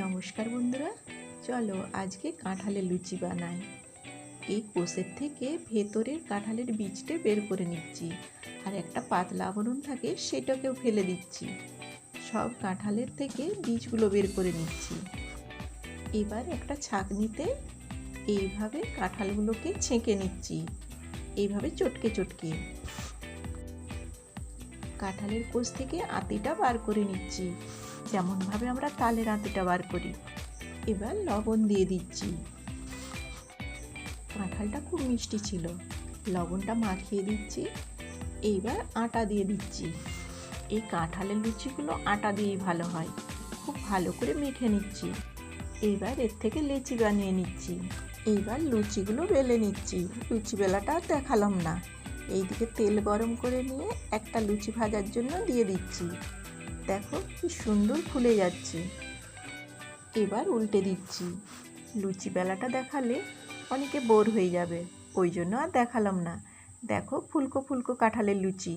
নমস্কার বন্ধুরা, চলো আজকে কাঁঠালের লুচি বানাই। এই কোষের থেকে ভেতরের কাঁঠালের বীজটা বের করে নিচ্ছি, আর একটা পাতলা আবরণ থাকে সেটাকেও ফেলে দিচ্ছি। সব কাঁঠালের থেকে বীজগুলো বের করে নিচ্ছি। এবার একটা ছাঁকনিতে এইভাবে কাঁঠালগুলোকে ছেঁকে নিচ্ছি, এইভাবে চটকে চটকে। কাঁঠালের কোষ থেকে আঁতিটা বার করে নিচ্ছি, যেমনভাবে আমরা তালের আঁতিটা বার করি। এবার লবণ দিয়ে দিচ্ছি। কাঁঠালটা খুব মিষ্টি ছিল, লবণটা মাখিয়ে দিচ্ছি। এইবার আটা দিয়ে দিচ্ছি। এই কাঁঠালের লুচিগুলো আটা দিয়েই ভালো হয়। খুব ভালো করে মেখে নিচ্ছি। এইবার এর থেকে লেচি বানিয়ে নিচ্ছি। এইবার লুচিগুলো বেলে নিচ্ছি। লুচি বেলাটা আর দেখালাম না। এইদিকে তেল গরম করে নিয়ে একটা লুচি ভাজার জন্য দিয়ে দিচ্ছি। দেখো কি সুন্দর ফুলে যাচ্ছে। এবার উল্টে দিচ্ছি। লুচি বেলাটা দেখালে অনেকে বোর হয়ে যাবে, ওই জন্য আর দেখালাম না। দেখো ফুলকো ফুলকো কাঁঠালের লুচি।